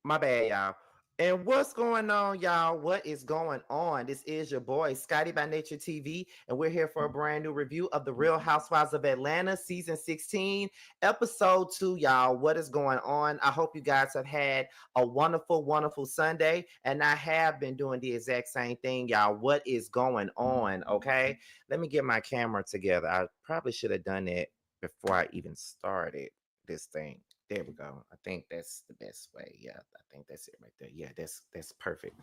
My bad, y'all. And what's going on, y'all? What is going on? This is your boy, Scotty by Nature TV, and we're here for a brand new review of The Real Housewives of Atlanta, Season 16, Episode 2, y'all. What is going on? I hope you guys have had a wonderful, wonderful Sunday, and I have been doing the exact same thing, y'all. What is going on, okay? Let me get my camera together. I probably should have done that before I even started this thing. There we go. I think that's the best way. Yeah, I think that's it right there. Yeah, that's perfect.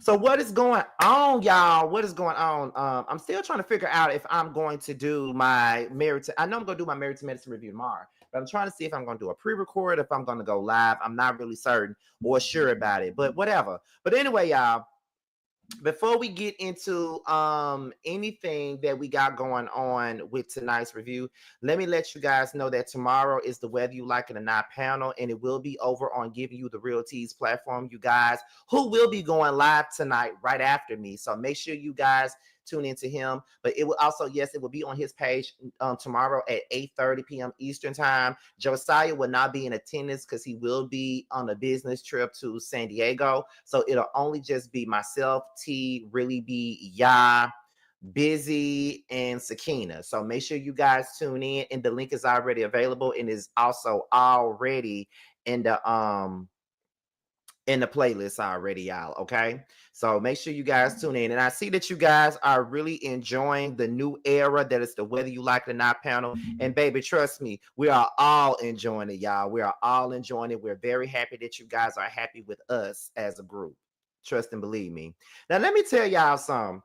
So what is going on, y'all? What is going on? I'm still trying to figure out if I'm going to do my married to. I know I'm gonna do my married to medicine review tomorrow, but I'm trying to see if I'm gonna do a pre-record, if I'm gonna go live. I'm not really certain or sure about it, but whatever. But anyway, y'all, before we get into anything that we got going on with tonight's review, let me let you guys know that tomorrow is the Whether You Like It or Not panel, and it will be over on Giving You the Real Teas platform, you guys, who will be going live tonight right after me. So make sure you guys tune into him. But it will also, yes, it will be on his page tomorrow at 8:30 p.m. Eastern time. Josiah will not be in attendance because he will be on a business trip to San Diego. So it'll only just be myself, T, Really Be, Ya, Busy, and Sakina. So make sure you guys tune in, and the link is already available and is also already in the playlist already, y'all. Okay, so make sure you guys tune in. And I see that you guys are really enjoying the new era that is the Whether You Like It or Not panel. And baby, trust me, we are all enjoying it, y'all. We are all enjoying it. We're very happy that you guys are happy with us as a group. Trust and believe me. Now let me tell y'all something.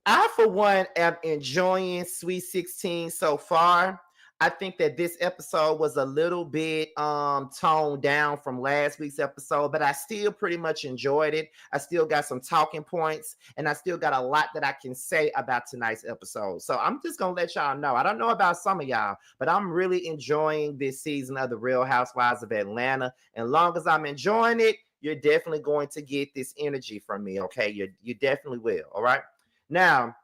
I, for one, am enjoying Sweet 16 so far. I think that this episode was a little bit toned down from last week's episode, but I still pretty much enjoyed it. I still got some talking points, and I still got a lot that I can say about tonight's episode. So I'm just gonna let y'all know. I don't know about some of y'all, but I'm really enjoying this season of The Real Housewives of Atlanta. And long as I'm enjoying it, you're definitely going to get this energy from me. Okay, you definitely will. All right. Now,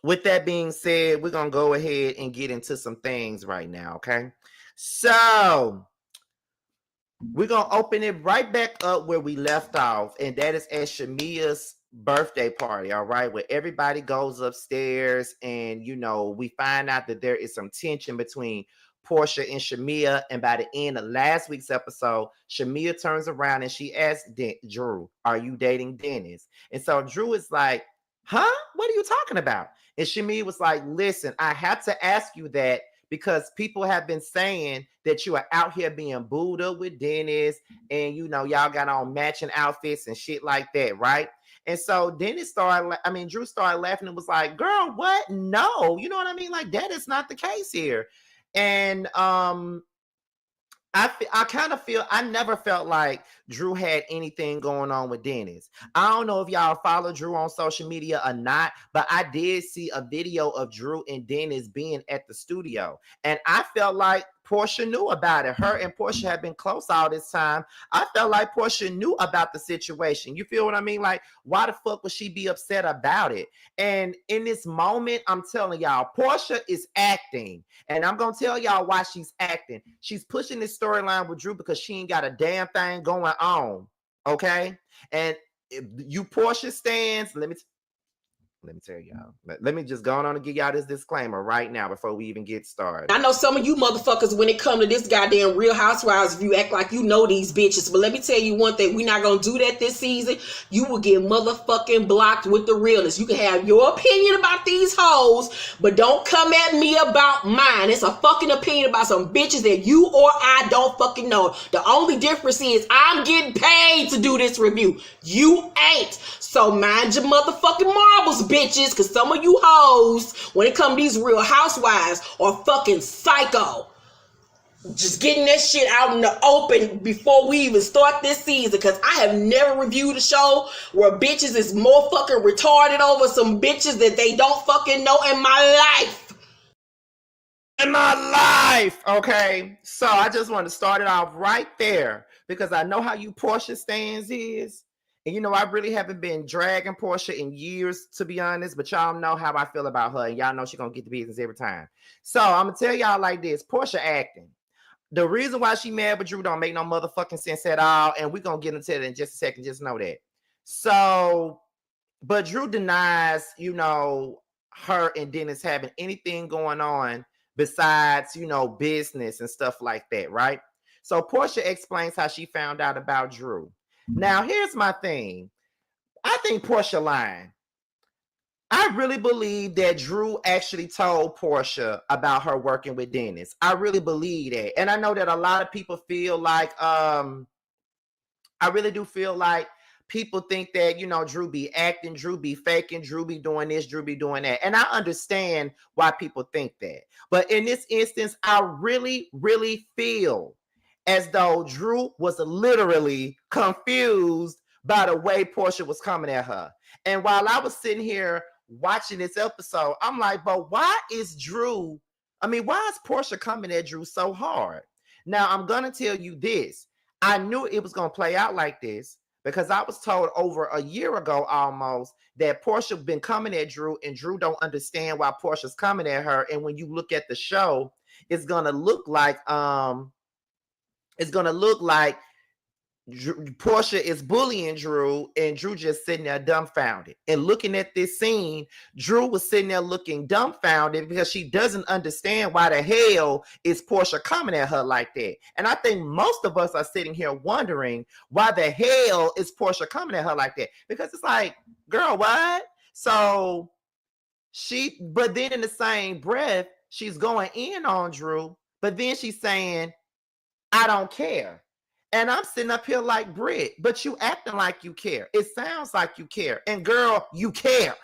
with that being said, we're going to go ahead and get into some things right now, okay? So, we're going to open it right back up where we left off, and that is at Shamea's birthday party, all right? Where everybody goes upstairs, and, we find out that there is some tension between Porsha and Shamea, and by the end of last week's episode, Shamea turns around and she asks Drew, "Are you dating Dennis?" And so Drew is like, "Huh? What are you talking about?" And Shamea was like, "Listen, I have to ask you that because people have been saying that you are out here being booed up with Dennis, and y'all got on matching outfits and shit like that, right?" And so Drew started laughing and was like, "Girl, what? No, you know what I mean? Like, that is not the case here." And I kind of feel I never felt like Drew had anything going on with Dennis. I don't know if y'all follow Drew on social media or not, but I did see a video of Drew and Dennis being at the studio. And I felt like Porsha knew about it. Her and Porsha had been close all this time. I felt like Porsha knew about the situation. You feel what I mean? Like, why the fuck would she be upset about it? And in this moment, I'm telling y'all, Porsha is acting. And I'm going to tell y'all why she's acting. She's pushing this storyline with Drew because she ain't got a damn thing going on. Okay? And if you Porsha stands, let me tell y'all. Let me just go on and give y'all this disclaimer right now before we even get started. I know some of you motherfuckers, when it come to this goddamn Real Housewives, you act like you know these bitches. But let me tell you one thing, we're not gonna do that this season. You will get motherfucking blocked with the realness. You can have your opinion about these hoes, but don't come at me about mine. It's a fucking opinion about some bitches that you or I don't fucking know. The only difference is I'm getting paid to do this review. You ain't. So mind your motherfucking marbles, bitches, because some of you hoes, when it come to these Real Housewives, are fucking psycho. Just getting that shit out in the open before we even start this season, because I have never reviewed a show where bitches is more fucking retarded over some bitches that they don't fucking know in my life. Okay? So I just want to start it off right there because I know how you Porsha stands is. And I really haven't been dragging Porsha in years, to be honest, but y'all know how I feel about her, and y'all know she's going to get the business every time. So I'm going to tell y'all like this. Porsha acting. The reason why she mad with Drew don't make no motherfucking sense at all, and we're gonna get into it in just a second. Just know that. So, but Drew denies, her and Dennis having anything going on besides, business and stuff like that, right? So Porsha explains how she found out about Drew. Now, here's my thing. I think Porsha lying. I really believe that Drew actually told Porsha about her working with Dennis. I really believe that. And I know that a lot of people feel like, I really do feel like people think that, Drew be acting, Drew be faking, Drew be doing this, Drew be doing that. And I understand why people think that. But in this instance, I really, really feel as though Drew was literally confused by the way Porsha was coming at her. And while I was sitting here watching this episode, I'm like, but why is Porsha coming at Drew so hard? Now, I'm going to tell you this. I knew it was going to play out like this because I was told over a year ago almost that Porsha been coming at Drew and Drew don't understand why Porsha's coming at her. And when you look at the show, it's going to look like Porsha is bullying Drew and Drew just sitting there dumbfounded. And looking at this scene, Drew was sitting there looking dumbfounded because she doesn't understand why the hell is Porsha coming at her like that. And I think most of us are sitting here wondering why the hell is Porsha coming at her like that? Because it's like, girl, what? So but then in the same breath, she's going in on Drew, but then she's saying, I don't care. And I'm sitting up here like, Britt, but you acting like you care. It sounds like you care. And girl, you care.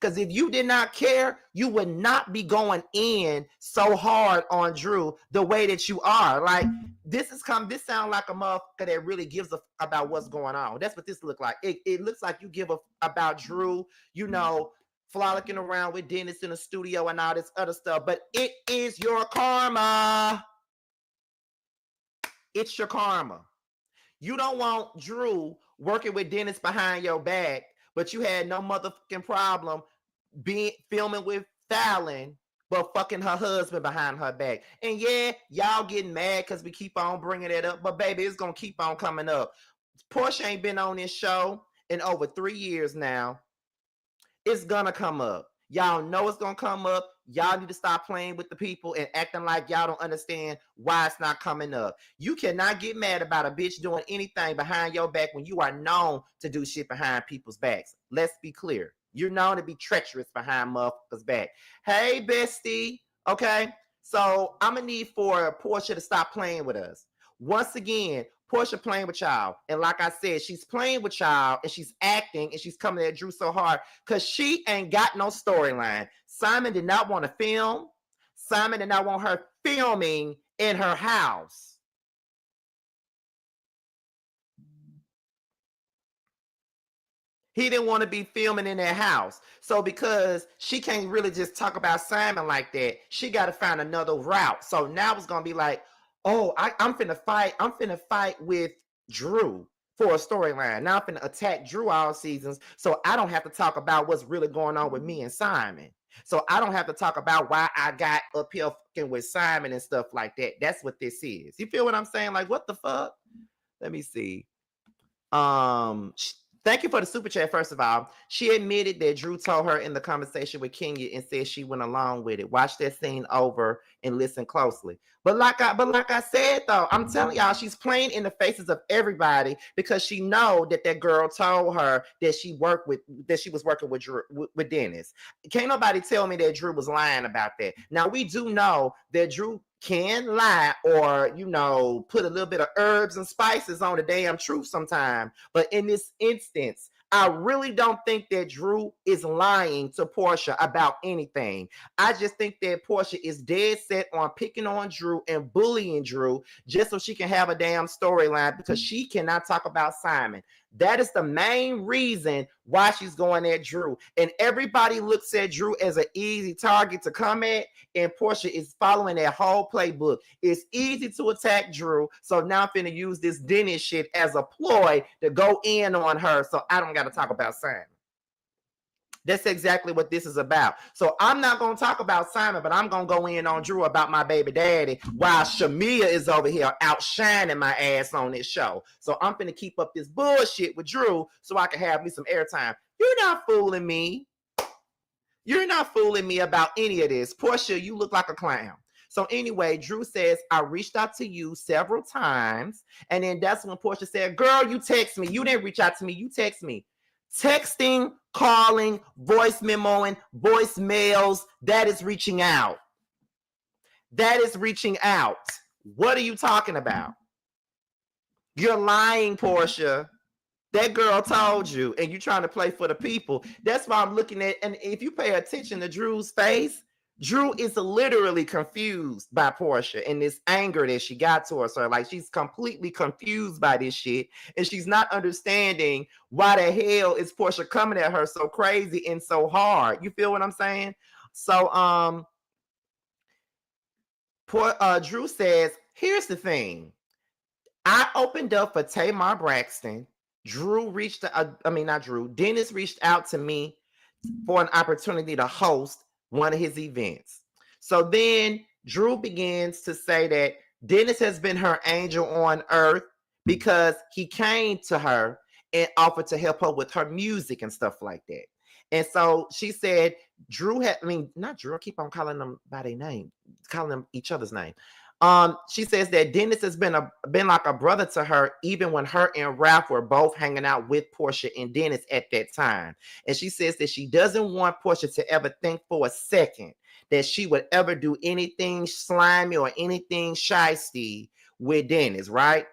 Because if you did not care, you would not be going in so hard on Drew the way that you are. Like, this sounds like a motherfucker that really gives a about what's going on. That's what this looks like. It looks like you give a about Drew, frolicking around with Dennis in the studio and all this other stuff. But it is your karma. It's your karma. You don't want Drew working with Dennis behind your back, but you had no motherfucking problem filming with Fallon, but fucking her husband behind her back. And yeah, y'all getting mad because we keep on bringing it up, but baby, it's going to keep on coming up. Porsha ain't been on this show in over 3 years now. It's going to come up. Y'all know it's going to come up. Y'all need to stop playing with the people and acting like y'all don't understand why it's not coming up. You cannot get mad about a bitch doing anything behind your back when you are known to do shit behind people's backs. Let's be clear. You're known to be treacherous behind motherfuckers' back. Hey, bestie. Okay? So I'm going to need for Porsha to stop playing with us. Once again, Porsha playing with y'all. And like I said, she's playing with y'all and she's acting and she's coming at Drew so hard because she ain't got no storyline. Simon did not want to film. Simon did not want her filming in her house. He didn't want to be filming in their house. So because she can't really just talk about Simon like that, she got to find another route. So now it's going to be like, oh, I'm finna fight with Drew for a storyline. Now I'm finna attack Drew all seasons so I don't have to talk about what's really going on with me and Simon. So I don't have to talk about why I got up here fucking with Simon and stuff like that. That's what this is. You feel what I'm saying? Like, what the fuck? Let me see. Thank you for the super chat, first of all. She admitted that Drew told her in the conversation with Kenya and said she went along with it. Watch that scene over and listen closely. But like I said, though, I'm telling y'all, she's playing in the faces of everybody because she know that girl told her that she was working with Drew, with Dennis. Can't nobody tell me that Drew was lying about that. Now, we do know that Drew can lie or, put a little bit of herbs and spices on the damn truth sometime. But in this instance, I really don't think that Drew is lying to Porsha about anything. I just think that Porsha is dead set on picking on Drew and bullying Drew just so she can have a damn storyline because she cannot talk about Simon. That is the main reason why she's going at Drew. And everybody looks at Drew as an easy target to come at, and Porsha is following that whole playbook. It's easy to attack Drew, so now I'm finna use this Dennis shit as a ploy to go in on her so I don't got to talk about Simon. That's exactly what this is about. So I'm not going to talk about Simon, but I'm going to go in on Drew about my baby daddy while Shamea is over here outshining my ass on this show. So I'm going to keep up this bullshit with Drew so I can have me some airtime. You're not fooling me. You're not fooling me about any of this. Porsha, you look like a clown. So anyway, Drew says, I reached out to you several times. And then that's when Porsha said, girl, you text me. You didn't reach out to me. You text me. Texting, calling, voice memoing, voicemails, that is reaching out. That is reaching out. What are you talking about? You're lying, Porsha. That girl told you, and you're trying to play for the people. That's why I'm looking at, and if you pay attention to Drew's face, Drew is literally confused by Porsha and this anger that she got towards her. Like, she's completely confused by this shit, and she's not understanding why the hell is Porsha coming at her so crazy and so hard. You feel what I'm saying? So, Drew says, here's the thing. I opened up for Tamar Braxton. Drew reached, not Drew, Dennis reached out to me for an opportunity to host one of his events. So then Drew begins to say that Dennis has been her angel on earth because he came to her and offered to help her with her music and stuff like that. And so she said, not Drew, I keep on calling them by their name, calling them each other's name. She says that Dennis has been like a brother to her, even when her and Ralph were both hanging out with Porsha and Dennis at that time. And she says that she doesn't want Porsha to ever think for a second that she would ever do anything slimy or anything shysty with Dennis, right?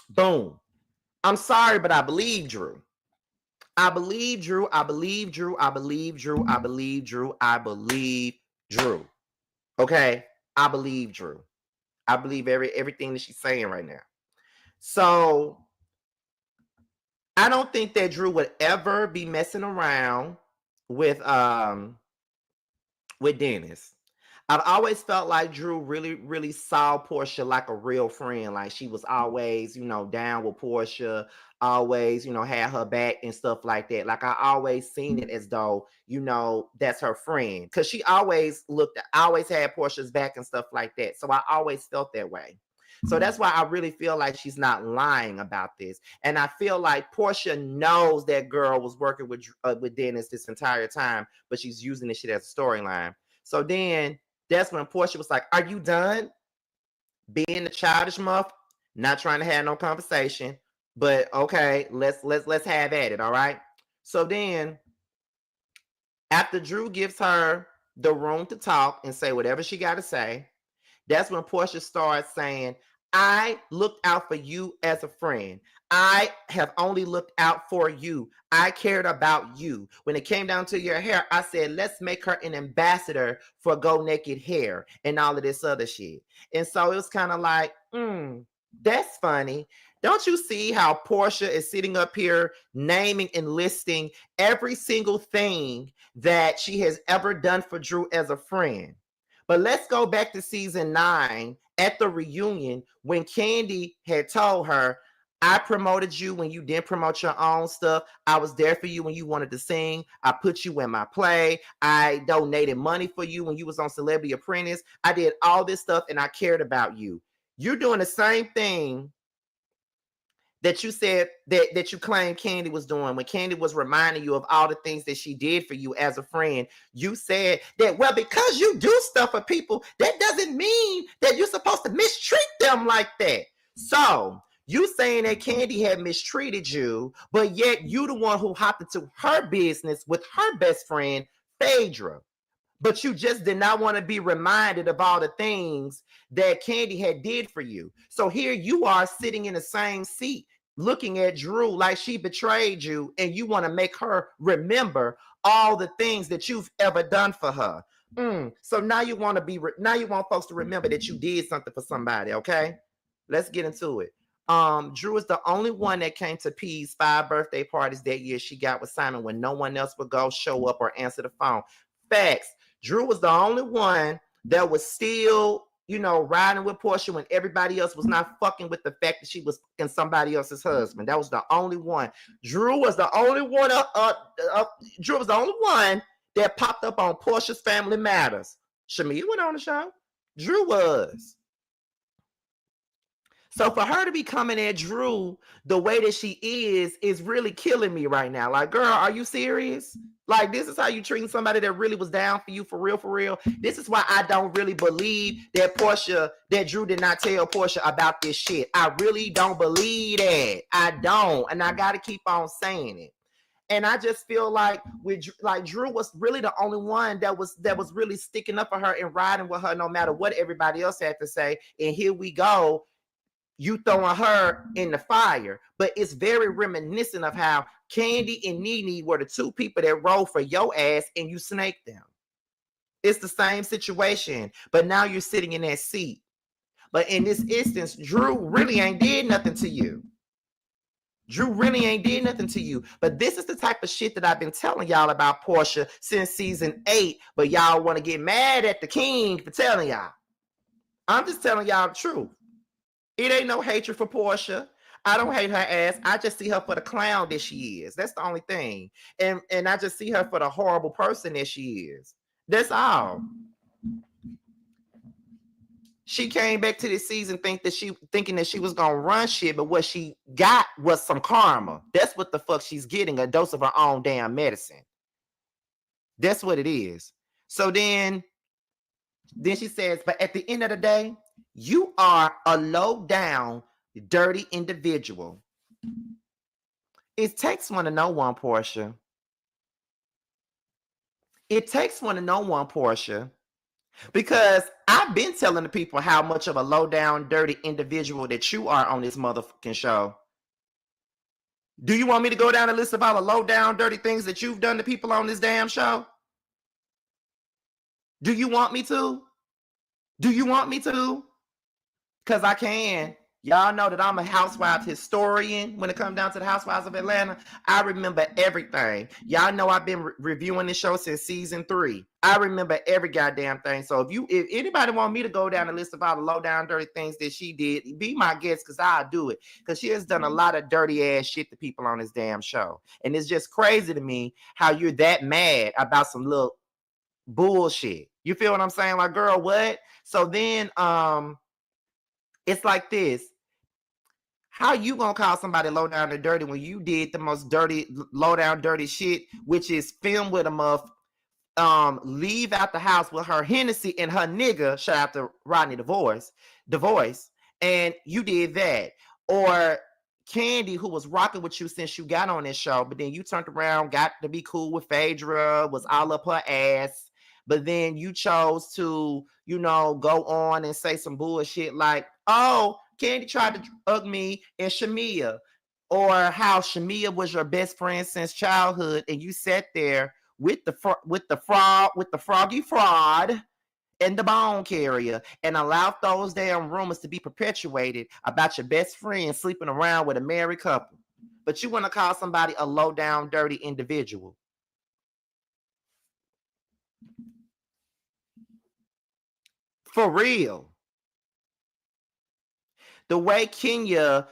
Boom. I'm sorry, but I believe Drew. I believe Drew. I believe Drew. I believe Drew. I believe Drew. I believe Drew. Okay? I believe Drew. I believe everything that she's saying right now. So I don't think that Drew would ever be messing around with Dennis. I've always felt like Drew really, really saw Porsha like a real friend. Like, she was always, down with Porsha, always, had her back and stuff like that. Like, I always seen it as though, that's her friend. Because she always had Porsha's back and stuff like that. So I always felt that way. So that's why I really feel like she's not lying about this. And I feel like Porsha knows that girl was working with Dennis this entire time, but she's using this shit as a storyline. So then that's when Porsha was like, are you done being the childish muff? Not trying to have no conversation, but okay, let's have at it, all right? So then after Drew gives her the room to talk and say whatever she got to say, that's when Porsha starts saying, I looked out for you as a friend. I have only looked out for you. I cared about you. When it came down to your hair, I said, let's make her an ambassador for Go Naked Hair and all of this other shit. And so it was kind of like, that's funny. Don't you see how Porsha is sitting up here naming and listing every single thing that she has ever done for Drew as a friend? But let's go back to season 9 at the reunion when Candy had told her, I promoted you when you didn't promote your own stuff. I was there for you when you wanted to sing. I put you in my play. I donated money for you when you was on Celebrity Apprentice. I did all this stuff and I cared about you. You're doing the same thing that you said that you claimed Candy was doing when Candy was reminding you of all the things that she did for you as a friend. You said that, well, because you do stuff for people, that doesn't mean that you're supposed to mistreat them like that. So you saying that Candy had mistreated you, but yet you the one who hopped into her business with her best friend, Phaedra. But you just did not want to be reminded of all the things that Candy had did for you. So here you are sitting in the same seat, looking at Drew like she betrayed you, and you want to make her remember all the things that you've ever done for her. So now you want folks to remember that you did something for somebody. Okay, let's get into it. Drew is the only one that came to P's 5 birthday parties that year she got with Simon when no one else would go, show up, or answer the phone. Facts. Drew was the only one that was still riding with Porsha when everybody else was not fucking with the fact that she was fucking somebody else's husband. That was the only one. Drew was the only one. Drew was the only one that popped up on Porsha's Family Matters. Shamea went on the show. Drew was. So for her to be coming at Drew the way that she is really killing me right now. Like, girl, are you serious? Like, this is how you treating somebody that really was down for you for real, for real. This is why I don't really believe that Drew did not tell Porsha about this shit. I really don't believe that. I don't. And I got to keep on saying it. And I just feel like Drew was really the only one that was really sticking up for her and riding with her no matter what everybody else had to say. And here we go. You throwing her in the fire. But it's very reminiscent of how Candy and Nene were the two people that rolled for your ass and you snaked them. It's the same situation, but now you're sitting in that seat. But in this instance, Drew really ain't did nothing to you. Drew really ain't did nothing to you. But this is the type of shit that I've been telling y'all about Porsha since season 8. But y'all want to get mad at the king for telling y'all. I'm just telling y'all the truth. It ain't no hatred for Porsha. I don't hate her ass. I just see her for the clown that she is. That's the only thing. And I just see her for the horrible person that she is. That's all. She came back to this season thinking that she was gonna run shit, but what she got was some karma. That's what the fuck she's getting, a dose of her own damn medicine. That's what it is. So then she says, but at the end of the day, you are a low down, dirty individual. It takes one to know one, Porsha. It takes one to know one, Porsha. Because I've been telling the people how much of a low down, dirty individual that you are on this motherfucking show. Do you want me to go down a list of all the low down, dirty things that you've done to people on this damn show? Do you want me to? Do you want me to? Because I can. Y'all know that I'm a Housewives historian when it comes down to the Housewives of Atlanta. I remember everything. Y'all know I've been reviewing this show since season 3. I remember every goddamn thing. So if anybody want me to go down the list of all the low down dirty things that she did, be my guest because I'll do it. Because she has done a lot of dirty ass shit to people on this damn show. And it's just crazy to me how you're that mad about some little bullshit. You feel what I'm saying? Like, girl, what? So then it's like this. How you gonna call somebody low down and dirty when you did the most dirty, low down, dirty shit, which is film with a leave out the house with her Hennessy and her nigga, shout out to Rodney the voice, and you did that. Or Candy, who was rocking with you since you got on this show, but then you turned around, got to be cool with Phaedra, was all up her ass, but then you chose to, go on and say some bullshit like, oh, Candy tried to drug me and Shamea, or how Shamea was your best friend since childhood, and you sat there with the froggy fraud and the bone carrier and allowed those damn rumors to be perpetuated about your best friend sleeping around with a married couple. But you want to call somebody a low down, dirty individual. For real. The way Kenya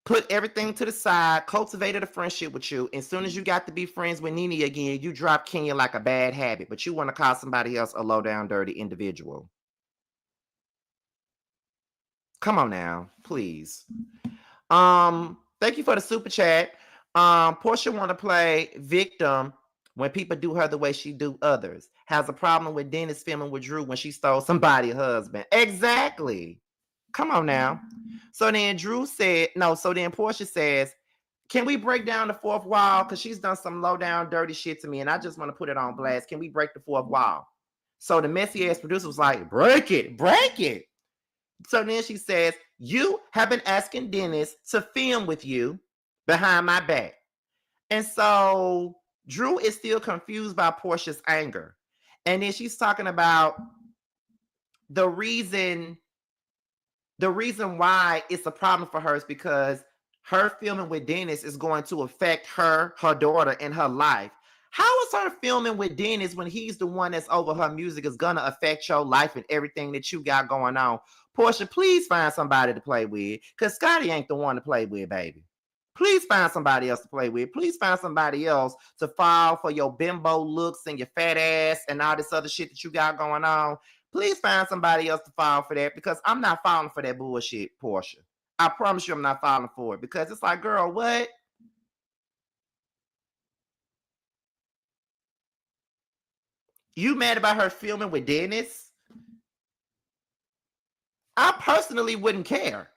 put everything to the side, cultivated a friendship with you, and as soon as you got to be friends with Nene again, you dropped Kenya like a bad habit, but you want to call somebody else a low down, dirty individual. Come on now, please. Thank you for the super chat. Porsha want to play victim when people do her the way she do others. Has a problem with Dennis filming with Drew when she stole somebody's husband. Exactly. Come on now. So then Porsha says, can we break down the fourth wall? Because she's done some low down dirty shit to me and I just want to put it on blast. Can we break the fourth wall? So the messy ass producer was like, break it. So then she says, you have been asking Dennis to film with you behind my back. And so Drew is still confused by Porsha's anger. And then she's talking about the reason why it's a problem for her is because her filming with Dennis is going to affect her daughter, and her life. How is her filming with Dennis when he's the one that's over her music is gonna affect your life and everything that you got going on? Porsha, please find somebody to play with, because Scotty ain't the one to play with, baby. Please find somebody else to play with. Please find somebody else to fall for your bimbo looks and your fat ass and all this other shit that you got going on. Please find somebody else to fall for that, because I'm not falling for that bullshit, Porsha. I promise you I'm not falling for it, because it's like, girl, what? You mad about her filming with Dennis? I personally wouldn't care.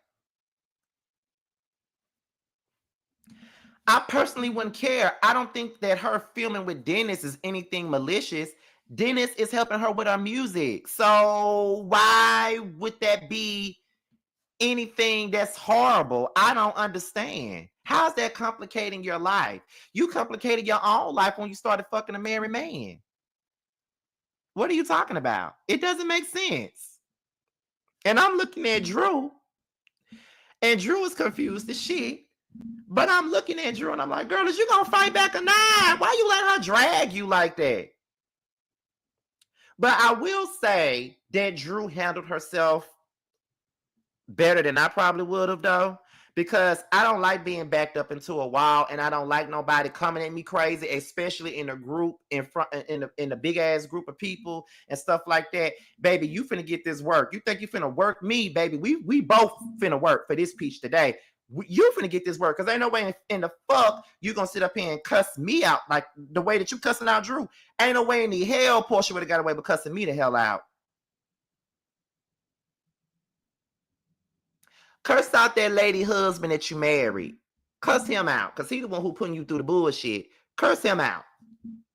I personally wouldn't care. I don't think that her filming with Dennis is anything malicious. Dennis is helping her with her music. So why would that be anything that's horrible? I don't understand. How's that complicating your life? You complicated your own life when you started fucking a married man. What are you talking about? It doesn't make sense. And I'm looking at Drew, and Drew is confused as shit. But I'm looking at Drew and I'm like, girl, is you gonna fight back or not? Why you let her drag you like that? But I will say that Drew handled herself better than I probably would have, though, because I don't like being backed up into a wall, and I don't like nobody coming at me crazy, especially in a group in front in a big ass group of people and stuff like that. Baby, you finna get this work. You think you finna work me, baby? We both finna work for this peach today. You finna get this work, because ain't no way in the fuck you gonna sit up here and cuss me out like the way that you cussing out Drew. Ain't no way in the hell Porsha would have got away with cussing me the hell out. Curse out that lady husband that you married. Cuss him out, because he's the one who putting you through the bullshit. Curse him out,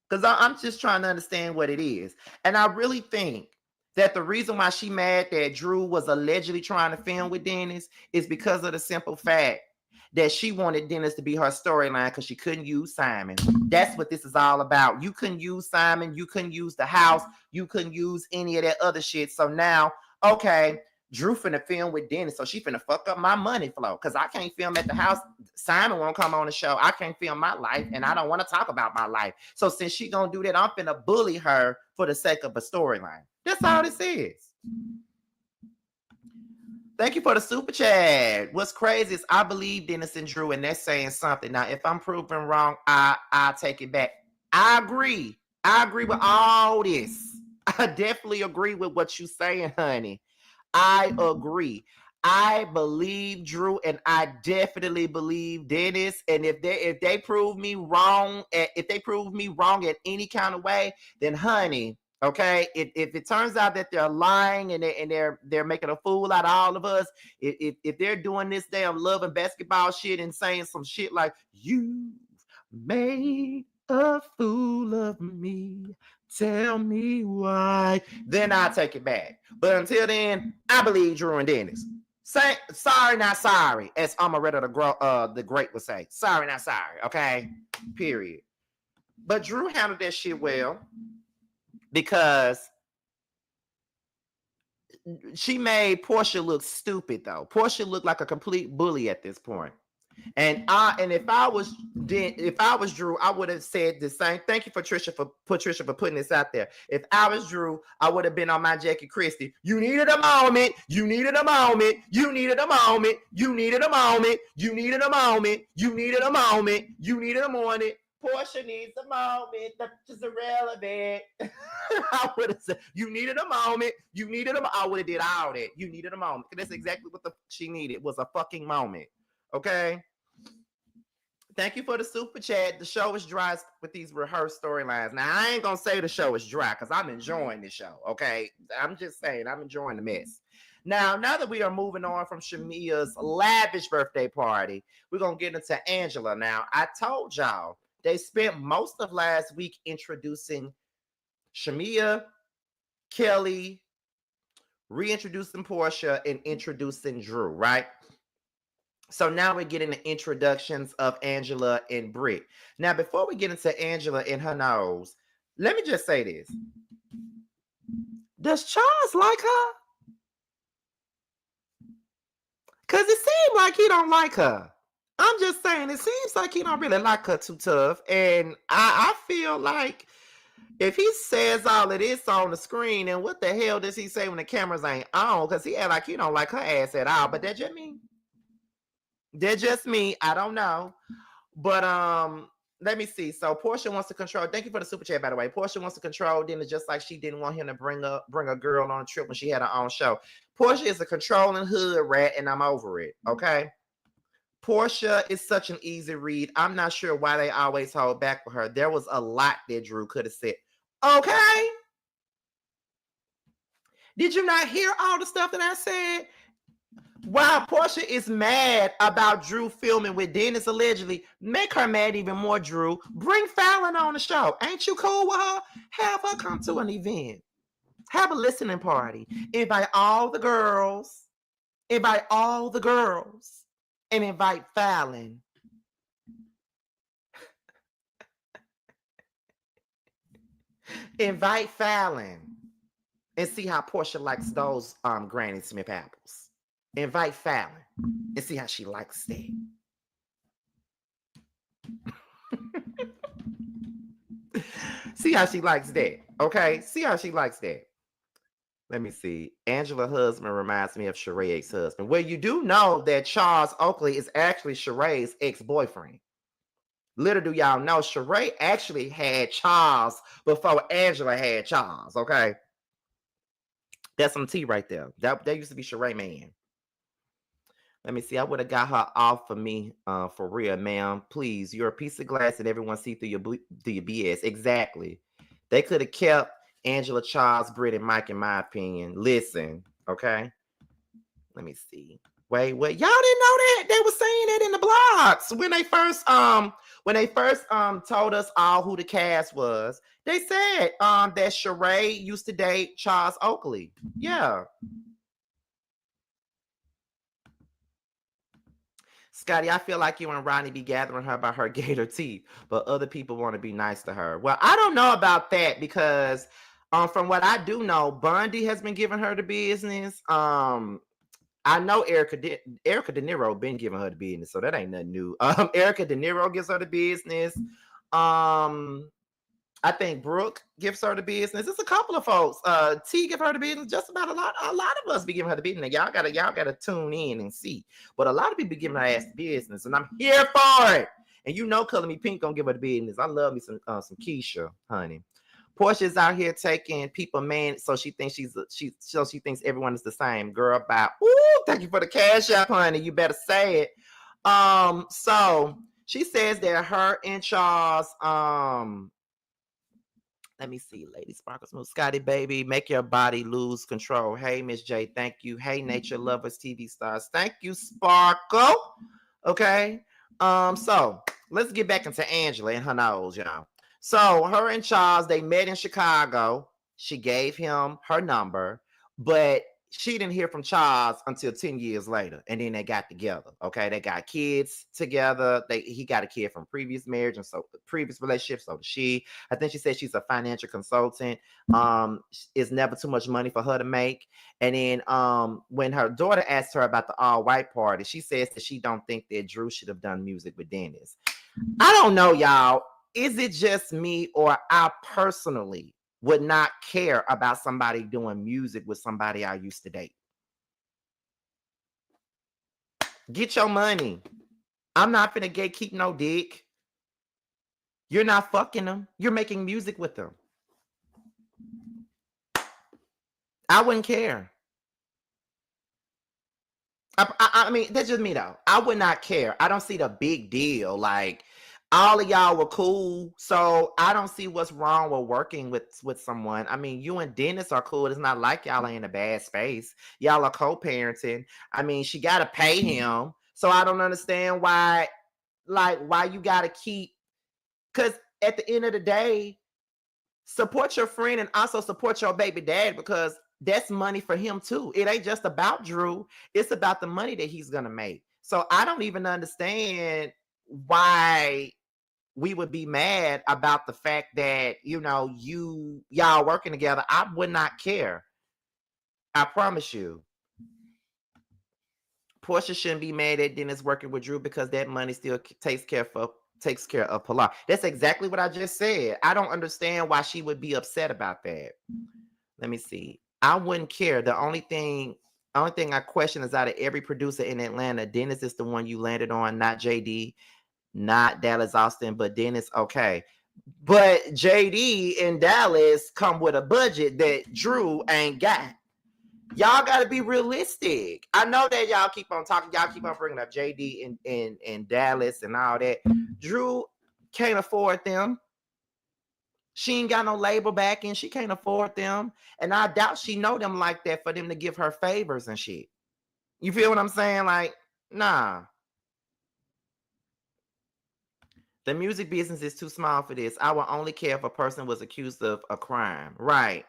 because I'm just trying to understand what it is. And I really think that the reason why she mad that Drew was allegedly trying to film with Dennis is because of the simple fact that she wanted Dennis to be her storyline because she couldn't use Simon. That's what this is all about. You couldn't use Simon. You couldn't use the house. You couldn't use any of that other shit. So now, okay, Drew finna film with Dennis, so she finna fuck up my money flow, because I can't film at the house. Simon won't come on the show. I can't film my life, and I don't want to talk about my life. So since she gonna do that, I'm finna bully her for the sake of a storyline. That's all this is. Thank you for the super chat. What's crazy is I believe Dennis and Drew, and they're saying something. Now, if I'm proven wrong, I'll take it back. I agree. I agree with all this. I definitely agree with what you're saying, honey. I agree. I believe Drew, and I definitely believe Dennis. And if they prove me wrong, if they prove me wrong in any kind of way, then honey, okay. If it turns out that they're lying and they're making a fool out of all of us, if they're doing this damn love and basketball shit and saying some shit like "you made a fool of me, tell me why," then I'll take it back. But until then, I believe Drew and Dennis. Say sorry, not sorry, as Amaretta the Great would say. Sorry, not sorry. Okay, period. But Drew handled that shit well, because she made Porsha look stupid, though. Porsha looked like a complete bully at this point. And if I was Drew, I would have said the same. Thank you, Patricia, for putting this out there. If I was Drew, I would have been on my Jackie Christie. You needed a moment. You needed a moment. You needed a moment. You needed a moment. You needed a moment. You needed a moment. You needed a moment. Porsha needs a moment. That's just irrelevant. I would have said, you needed a moment. You needed a moment. I would have did all that. You needed a moment. That's exactly what she needed, was a fucking moment. Okay? Thank you for the super chat. The show is dry with these rehearsed storylines. Now, I ain't going to say the show is dry, because I'm enjoying the show, okay? I'm just saying, I'm enjoying the mess. Now that we are moving on from Shamea's lavish birthday party, we're going to get into Angela. Now, I told y'all, they spent most of last week introducing Shamea, Kelly, reintroducing Porsha, and introducing Drew, right? So now we're getting the introductions of Angela and Britt. Now, before we get into Angela and her nose, let me just say this. Does Charles like her? Because it seemed like he don't like her. I'm just saying, it seems like he don't really like her too tough. And I feel like if he says all of this on the screen, then what the hell does he say when the cameras ain't on? Because he act like he don't like her ass at all. But that's just me. That's just me. I don't know. But let me see. So Porsha wants to control. Thank you for the super chat, by the way. Porsha wants to control Dennis just like she didn't want him to bring a girl on a trip when she had her own show. Porsha is a controlling hood rat, and I'm over it. Okay. Porsha is such an easy read. I'm not sure why they always hold back for her. There was a lot that Drew could have said. Okay. Did you not hear all the stuff that I said? While Porsha is mad about Drew filming with Dennis allegedly, make her mad even more, Drew. Bring Fallon on the show. Ain't you cool with her? Have her come to an event. Have a listening party. Invite all the girls. Invite all the girls. And invite Fallon. Invite Fallon. And see how Porsha likes those Granny Smith apples. Invite Fallon and see how she likes that. See how she likes that. Okay? See how she likes that. Let me see. Angela's husband reminds me of Sheree's husband. Well, you do know that Charles Oakley is actually Sheree's ex-boyfriend. Little do y'all know, Sheree actually had Charles before Angela had Charles. Okay? That's some tea right there. That used to be Sheree, man. Let me see. I would have got her off for me, for real, ma'am. Please, you're a piece of glass that everyone see through your BS. Exactly. They could have kept Angela, Charles, Britt, and Mike, in my opinion. Listen, okay. Let me see. Wait. Y'all didn't know that? They were saying that in the blogs when they first told us all who the cast was. They said that Sheree used to date Charles Oakley. Yeah. Scotty, I feel like you and Ronnie be gathering her by her gator teeth, but other people want to be nice to her. Well, I don't know about that because from what I do know, Bundy has been giving her the business. I know Erica De Niro been giving her the business, so that ain't nothing new. Erica De Niro gives her the business. I think Brooke gives her the business. It's a couple of folks. T give her the business. Just about a lot of us be giving her the business. Y'all gotta tune in and see. But a lot of people be giving her ass the business, and I'm here for it. And you know, Color Me Pink gonna give her the business. I love me some Keisha, honey. Porsha's out here taking people man, so she thinks she thinks everyone is the same. Girl, bye. Ooh, thank you for the cash app, honey. You better say it. So she says that her and Charles, let me see, Lady Sparkles Smooth. Scotty, baby, make your body lose control. Hey, Miss J, thank you. Hey, Nature Lovers, TV stars. Thank you, Sparkle. Okay. So let's get back into Angela and her nose, y'all. So her and Charles, they met in Chicago. She gave him her number, but she didn't hear from Charles until 10 years later. And then they got together. Okay. They got kids together. He got a kid from previous marriage and so previous relationship. So she, I think she said she's a financial consultant. It's never too much money for her to make. And then when her daughter asked her about the all-white party, she says that she don't think that Drew should have done music with Dennis. I don't know, y'all. Is it just me, or I personally would not care about somebody doing music with somebody I used to date? Get your money. I'm not finna gatekeep no dick. You're not fucking them. You're making music with them. I wouldn't care. I mean, that's just me though. I would not care. I don't see the big deal. Like, all of y'all were cool, so I don't see what's wrong with working with someone. I mean, you and Dennis are cool. It's not like y'all are in a bad space. Y'all are co-parenting. I mean, she got to pay him, so I don't understand why you got to keep. Because at the end of the day, support your friend and also support your baby dad, because that's money for him too. It ain't just about Drew. It's about the money that he's gonna make. So I don't even understand why we would be mad about the fact that, y'all working together. I would not care. I promise you. Porsha shouldn't be mad at Dennis working with Drew because that money still takes care of Pilar. That's exactly what I just said. I don't understand why she would be upset about that. Let me see. I wouldn't care. The only thing I question is, out of every producer in Atlanta, Dennis is the one you landed on, not JD, not Dallas Austin, but Dennis. Okay. But JD and Dallas come with a budget that Drew ain't got. Y'all got to be realistic. I know that y'all keep on talking. Y'all keep on bringing up JD and Dallas and all that. Drew can't afford them. She ain't got no label back and she can't afford them. And I doubt she know them like that for them to give her favors and shit. You feel what I'm saying? Like, nah. The music business is too small for this. I will only care if a person was accused of a crime. Right.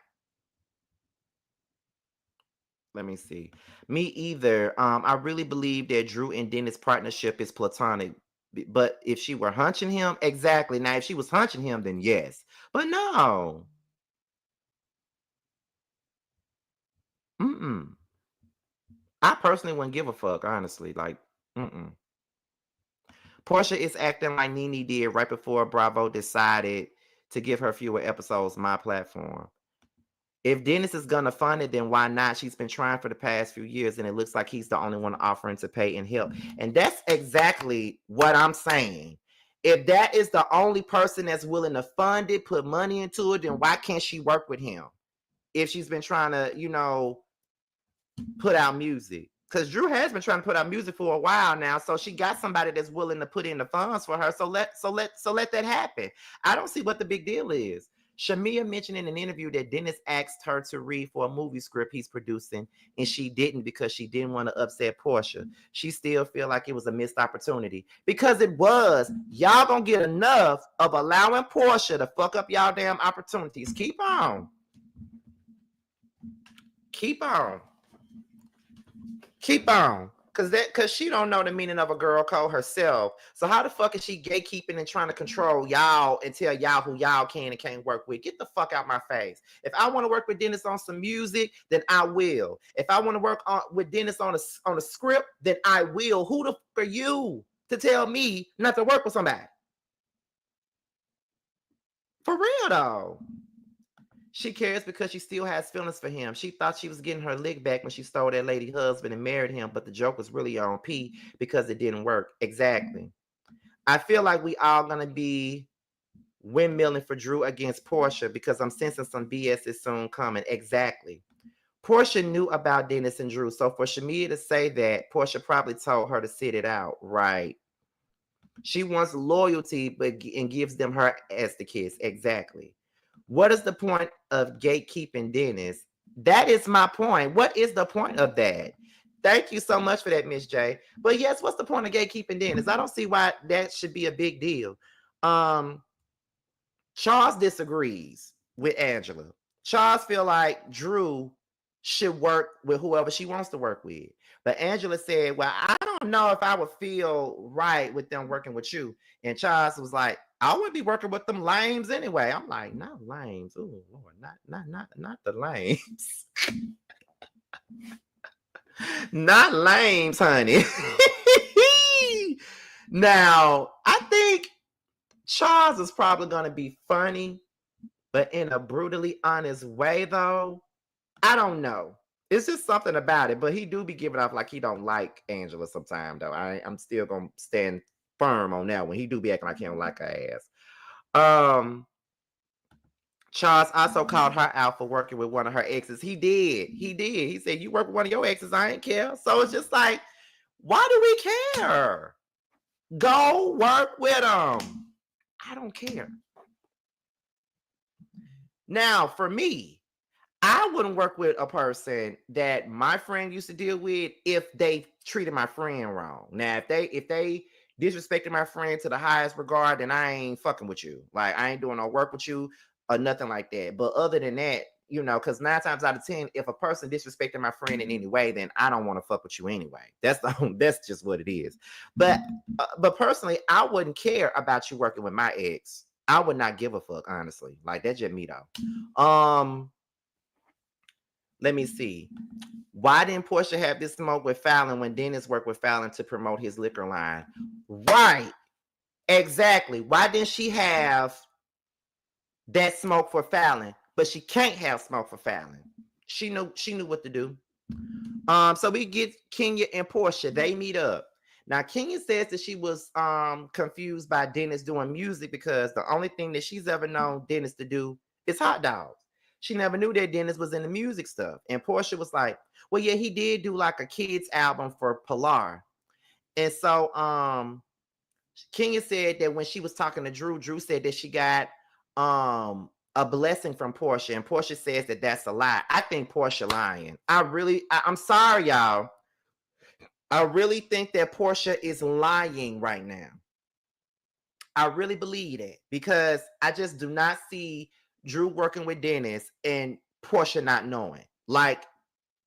Let me see. Me either. I really believe that Drew and Dennis' partnership is platonic. But if she were hunching him, exactly. Now, if she was hunching him, then yes. But no. Mm-mm. I personally wouldn't give a fuck, honestly. Like, mm-mm. Porsha is acting like Nene did right before Bravo decided to give her fewer episodes my platform. If Dennis is gonna fund it, then why not? She's been trying for the past few years, and it looks like he's the only one offering to pay and help. And that's exactly what I'm saying. If that is the only person that's willing to fund it, put money into it, then why can't she work with him? If she's been trying to, put out music. Because Drew has been trying to put out music for a while now, so she got somebody that's willing to put in the funds for her. So let that happen. I don't see what the big deal is. Shamea mentioned in an interview that Dennis asked her to read for a movie script he's producing, and she didn't because she didn't want to upset Porsha. She still feel like it was a missed opportunity because it was. Y'all gonna get enough of allowing Porsha to fuck up y'all damn opportunities. Keep on. Keep on. Keep on. Cause she don't know the meaning of a girl code herself. So how the fuck is she gatekeeping and trying to control y'all and tell y'all who y'all can and can't work with? Get the fuck out my face. If I want to work with Dennis on some music, then I will. If I want to work with Dennis on a script, then I will. Who the fuck are you to tell me not to work with somebody? For real though. She cares because she still has feelings for him. She thought she was getting her lick back when she stole that lady husband and married him, but the joke was really on P because it didn't work. Exactly. I feel like we all gonna be windmilling for Drew against Porsha because I'm sensing some BS is soon coming. Exactly. Porsha knew about Dennis and Drew, so for Shamea to say that, Porsha probably told her to sit it out. Right. She wants loyalty, and gives them her as the kiss. Exactly. What is the point of gatekeeping Dennis? That is my point. What is the point of that? Thank you so much for that, Miss J. But yes, what's the point of gatekeeping Dennis? I don't see why that should be a big deal. Charles disagrees with Angela. Charles feel like Drew should work with whoever she wants to work with. But Angela said, well, I don't know if I would feel right with them working with you. And Charles was like, I wouldn't be working with them lames anyway. I'm like, not lames. Oh Lord, not the lames. Not lames, honey. Now, I think Charles is probably going to be funny, but in a brutally honest way, though. I don't know. It's just something about it, but he do be giving off like he don't like Angela sometime, though. I'm still going to stand firm on that one. He do be acting like he don't like her ass. Charles also called her out for working with one of her exes. He did. He said, you work with one of your exes, I ain't care. So it's just like, why do we care? Go work with them. I don't care. Now, for me, I wouldn't work with a person that my friend used to deal with if they treated my friend wrong. Now, if they disrespected my friend to the highest regard, then I ain't fucking with you. Like, I ain't doing no work with you or nothing like that. But other than that, because 9 times out of 10, if a person disrespected my friend in any way, then I don't want to fuck with you anyway. That's just what it is. But personally, I wouldn't care about you working with my ex. I would not give a fuck, honestly. Like, that's just me though. Let me see. Why didn't Porsha have this smoke with Fallon when Dennis worked with Fallon to promote his liquor line? Right. Exactly. Why didn't she have that smoke for Fallon? But she can't have smoke for Fallon. She knew what to do. So we get Kenya and Porsha. They meet up. Now Kenya says that she was confused by Dennis doing music because the only thing that she's ever known Dennis to do is hot dogs. She never knew that Dennis was in the music stuff. And Porsha was like, well, yeah, he did do like a kids album for Pilar. And so Kenya said that when she was talking to Drew, Drew said that she got a blessing from Porsha, and Porsha says that that's a lie. I think Porsha lying. I'm sorry, y'all. I really think that Porsha is lying right now. I really believe that because I just do not see Drew working with Dennis and Porsha not knowing. Like,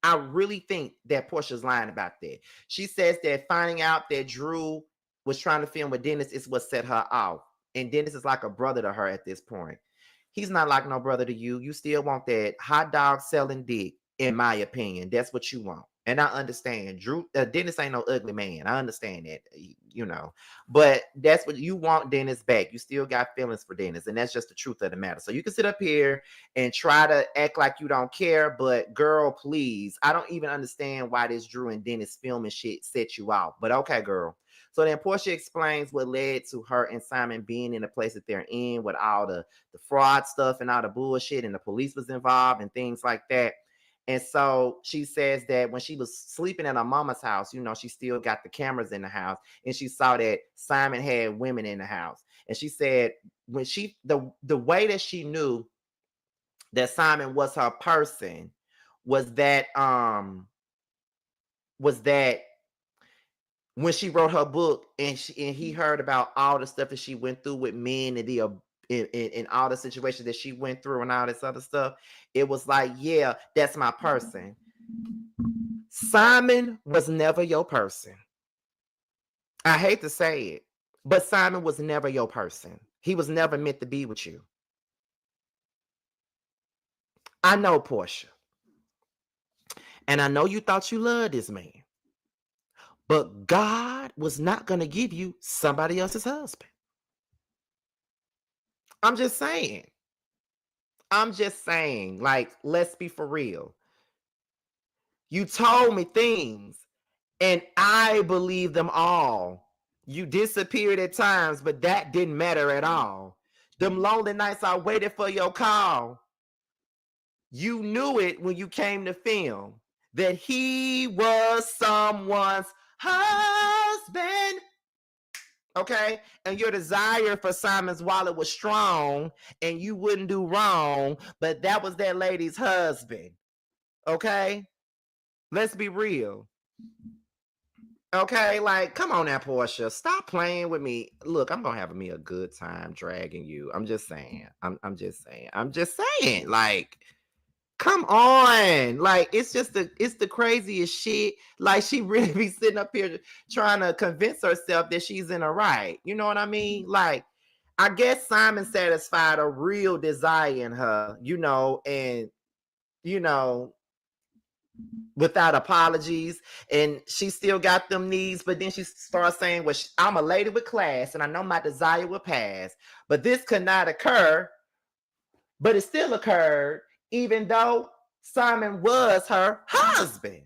I really think that Porsha's lying about that. She says that finding out that Drew was trying to film with Dennis is what set her off. And Dennis is like a brother to her at this point. He's not like no brother to you. You still want that hot dog selling dick, in my opinion. That's what you want. And I understand. Dennis ain't no ugly man. I understand that, you know. But that's what you want Dennis back. You still got feelings for Dennis. And that's just the truth of the matter. So you can sit up here and try to act like you don't care. But girl, please. I don't even understand why this Drew and Dennis filming shit set you out. But okay, girl. So then Porsha explains what led to her and Simon being in the place that they're in with all the fraud stuff and all the bullshit, and the police was involved and things like that. And so she says that when she was sleeping at her mama's house, you know, she still got the cameras in the house, and she saw that Simon had women in the house. And she said when the way that she knew that Simon was her person was that when she wrote her book and he heard about all the stuff that she went through with men and in all the situations that she went through and all this other stuff, it was like, yeah, that's my person. Simon was never your person. I hate to say it, but Simon was never your person. He was never meant to be with you. I know, Porsha. And I know you thought you loved this man. But God was not going to give you somebody else's husband. I'm just saying. Like, let's be for real. You told me things, and I believed them all. You disappeared at times, but that didn't matter at all. Them lonely nights I waited for your call. You knew it when you came to film that he was someone's husband. Okay, and your desire for Simon's wallet was strong and you wouldn't do wrong, but that was that lady's husband. Okay, let's be real. Okay, like, come on now, Porsha, stop playing with me. Look, I'm gonna have me a good time dragging you. I'm just saying. I'm just saying. Like, come on. Like, it's the craziest shit. Like, she really be sitting up here trying to convince herself that she's in the right. You know what I mean? Like, I guess Simon satisfied a real desire in her, you know, and, you know, without apologies, and she still got them needs, but then she starts saying, well, I'm a lady with class and I know my desire will pass, but this could not occur, but it still occurred even though Simon was her husband.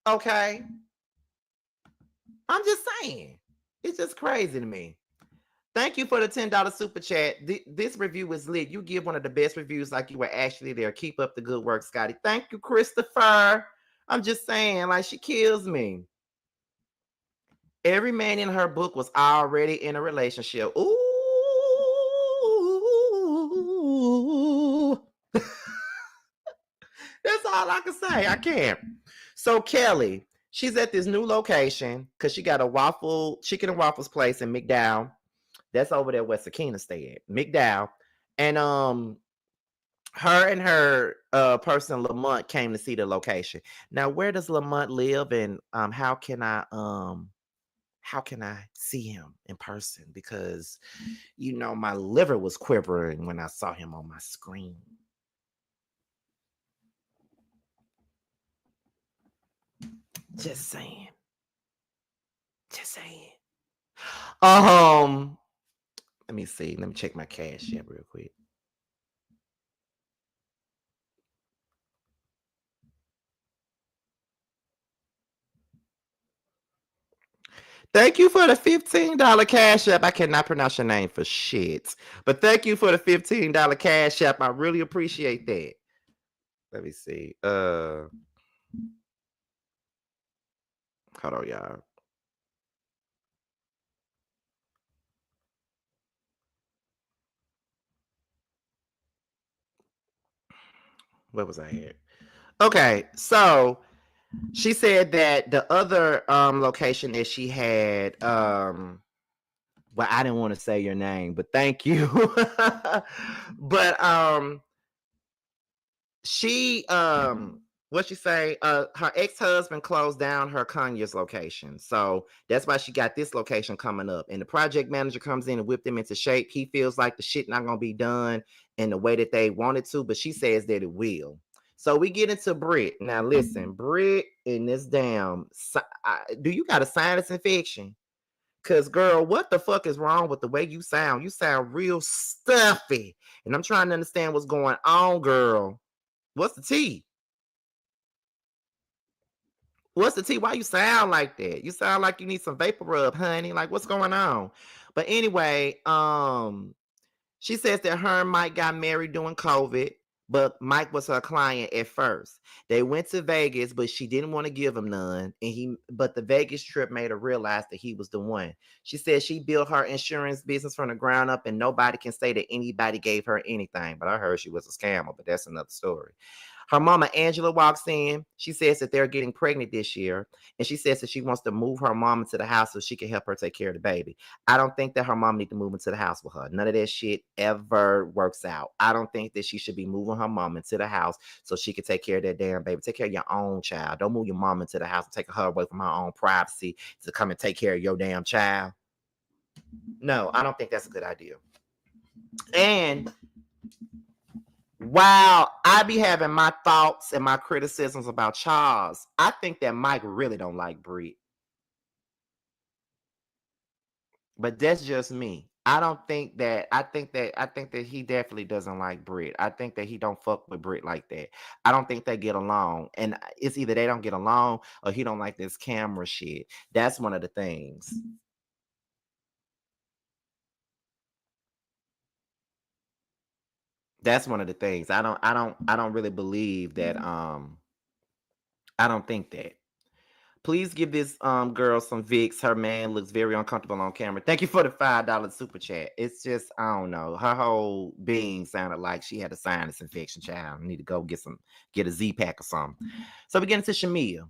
Okay, I'm just saying, it's just crazy to me. Thank you for the $10 super chat. This review is lit. You give one of the best reviews like you were actually there. Keep up the good work, Scotty. Thank you, Christopher. I'm just saying, like, she kills me. Every man in her book was already in a relationship. Ooh. That's all I can say. I can't. So Kelly, she's at this new location because she got a chicken and waffles place in McDowell. That's over there where Sakina stay at, McDowell. And her and her person Lamont came to see the location. Now, where does Lamont live, and how can I see him in person? Because, you know, my liver was quivering when I saw him on my screen. Just saying. Just saying. Let me see. Let me check my cash app real quick. Thank you for the $15 cash app. I cannot pronounce your name for shit. But thank you for the $15 cash app. I really appreciate that. Let me see. Hold on, y'all. What was I at? Okay, so she said that the other location that she had, well, I didn't want to say your name, but thank you. But she what she say, her ex-husband closed down her Kanye's location, so that's why she got this location coming up, and the project manager comes in and whipped them into shape. He feels like the shit not gonna be done in the way that they wanted to, but she says that it will. So we get into Britt. Now listen, Britt in this damn do you got a sinus infection? Cause girl, what the fuck is wrong with the way you sound? You sound real stuffy, and I'm trying to understand what's going on, girl. What's the tea? What's the tea? Why you sound like that? You sound like you need some vapor rub, honey. Like, what's going on? But anyway, she says that her and Mike got married during COVID, but Mike was her client at first. They went to Vegas, but she didn't want to give him none. But the Vegas trip made her realize that he was the one. She said she built her insurance business from the ground up, and nobody can say that anybody gave her anything. But I heard she was a scammer, but that's another story. Her mama Angela walks in. She says that they're getting pregnant this year, and she says that she wants to move her mom into the house so she can help her take care of the baby. I don't think that her mom need to move into the house with her. None of that shit ever works out. I don't think that she should be moving her mom into the house so she can take care of that damn baby. Take care of your own child. Don't move your mom into the house and take her away from her own privacy to come and take care of your damn child. No, I don't think that's a good idea. And while I be having my thoughts and my criticisms about Charles, I think that Mike really don't like Brit. But that's just me. I don't think that. I think that he definitely doesn't like Brit. I think that he don't fuck with Brit like that. I don't think they get along, and it's either they don't get along or he don't like this camera shit. That's one of the things. That's one of the things. I don't really believe that. I don't think that. Please give this girl some Vicks. Her man looks very uncomfortable on camera. Thank you for the $5 super chat. It's just, I don't know. Her whole being sounded like she had a sinus infection, child. Need to go get a Z pack or something. So we get into Shamea.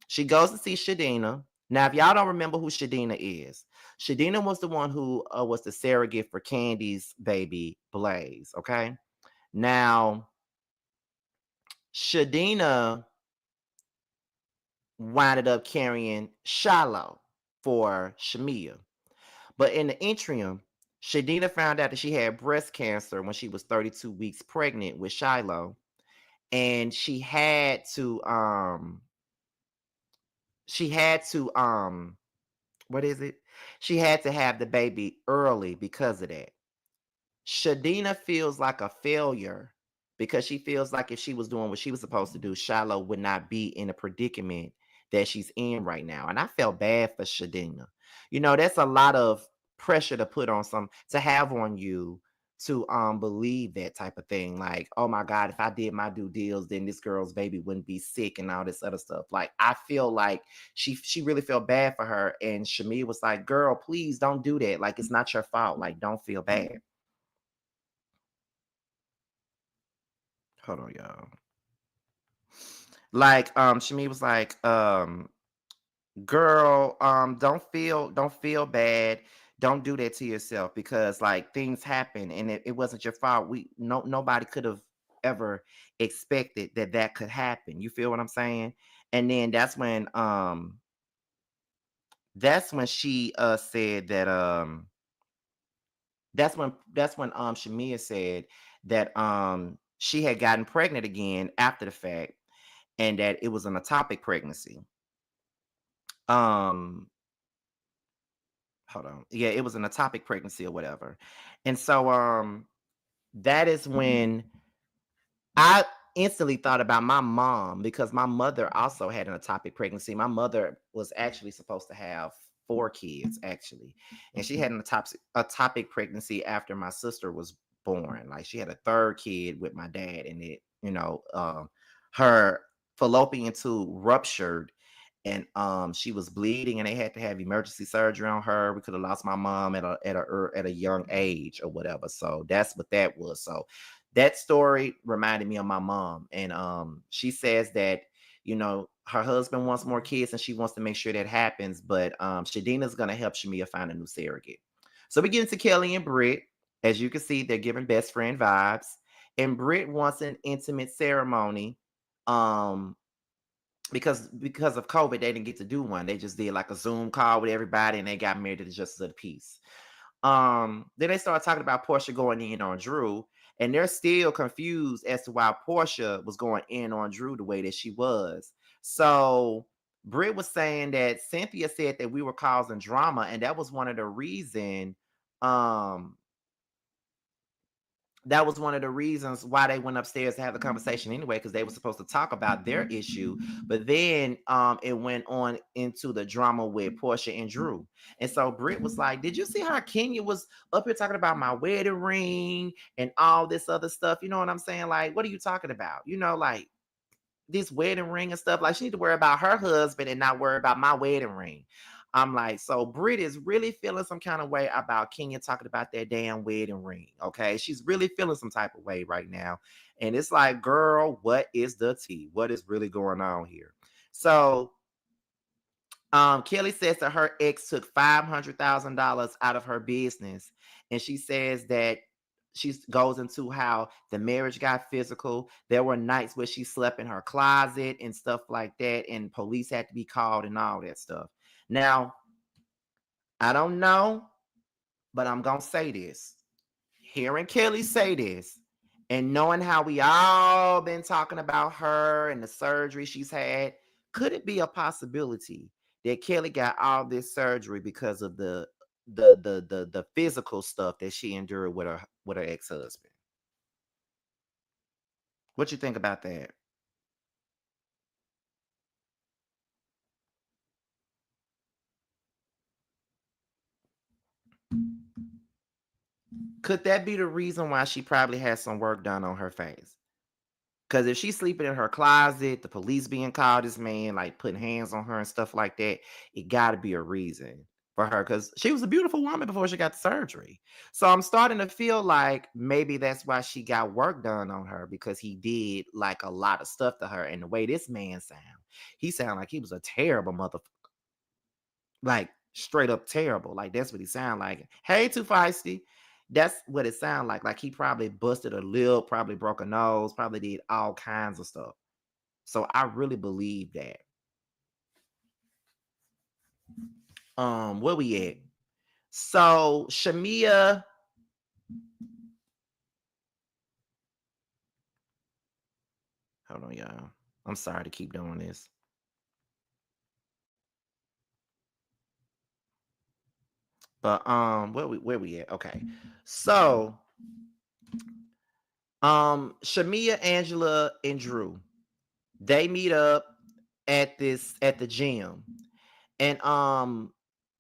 She goes to see Shadina. Now, if y'all don't remember who Shadina is, Shadina was the one who was the surrogate for Candy's baby Blaze. Okay. Now, Shadina winded up carrying Shiloh for Shamea. But in the interim, Shadina found out that she had breast cancer when she was 32 weeks pregnant with Shiloh. And she had to what is it? She had to have the baby early because of that. Shadina feels like a failure because she feels like if she was doing what she was supposed to do, Shiloh would not be in a predicament that she's in right now. And I felt bad for Shadina. That's a lot of pressure to put on to have on you to believe that type of thing. Like, oh my God, if I did my due deals, then this girl's baby wouldn't be sick and all this other stuff. Like, I feel like she really felt bad for her. And Shamea was like, girl, please don't do that. Like, it's not your fault. Like, don't feel bad. Hold on, y'all. Like, Shamea was like, girl, don't feel bad. Don't do that to yourself because like things happen and it wasn't your fault. Nobody could have ever expected that could happen. You feel what I'm saying? And then that's when she said that that's when Shamea said that she had gotten pregnant again after the fact and that it was an ectopic pregnancy. um hold on. Yeah, it was an ectopic pregnancy or whatever. And so that is when I instantly thought about my mom, because my mother also had an ectopic pregnancy. My mother was actually supposed to have 4 kids, actually, and she had an ectopic pregnancy after my sister was born. Like, she had a third kid with my dad, and her fallopian tube ruptured, and she was bleeding, and they had to have emergency surgery on her. We could have lost my mom at a young age or whatever. So that's what that was. So that story reminded me of my mom, and she says that her husband wants more kids, and she wants to make sure that happens. But Shadina's gonna help Shamea find a new surrogate. So we get into Kelly and Britt. As you can see, they're giving best friend vibes, and Britt wants an intimate ceremony. Um, because of COVID, they didn't get to do one. They just did like a Zoom call with everybody, and they got married to the justice of the peace. Then they started talking about Porsha going in on Drew, and they're still confused as to why Porsha was going in on Drew the way that she was. So Britt was saying that Cynthia said that we were causing drama, and that was one of the reason. Um, that was one of the reasons why they went upstairs to have the conversation anyway, because they were supposed to talk about their issue. But then it went on into the drama with Porsha and Drew. And so Britt was like, did you see how Kenya was up here talking about my wedding ring and all this other stuff? You know what I'm saying? Like, what are you talking about? Like this wedding ring and stuff. Like, she need to worry about her husband and not worry about my wedding ring. I'm like, so Britt is really feeling some kind of way about Kenya talking about that damn wedding ring. Okay. She's really feeling some type of way right now. And it's like, girl, what is the tea? What is really going on here? So Kelly says that her ex took $500,000 out of her business, and she says that she goes into how the marriage got physical. There were nights where she slept in her closet and stuff like that, and police had to be called and all that stuff. Now, I don't know, but I'm gonna say this. Hearing Kelly say this, and knowing how we all been talking about her and the surgery she's had, could it be a possibility that Kelly got all this surgery because of the physical stuff that she endured with her ex-husband? What you think about that? Could that be the reason why she probably had some work done on her face? Because if she's sleeping in her closet, the police being called, this man like putting hands on her and stuff like that, it got to be a reason for her, because she was a beautiful woman before she got the surgery. So I'm starting to feel like maybe that's why she got work done on her, because he did like a lot of stuff to her. And the way this man sound, he sounded like he was a terrible mother, like straight up terrible. Like, that's what he sound like. Hey, too feisty. That's what it sounded like. Like, he probably busted a lip, probably broke a nose, probably did all kinds of stuff. So I really believe that. Where we at? So Shamea, hold on, y'all. I'm sorry to keep doing this. But where we at? Okay. So Shamea, Angela, and Drew, they meet up at the gym, and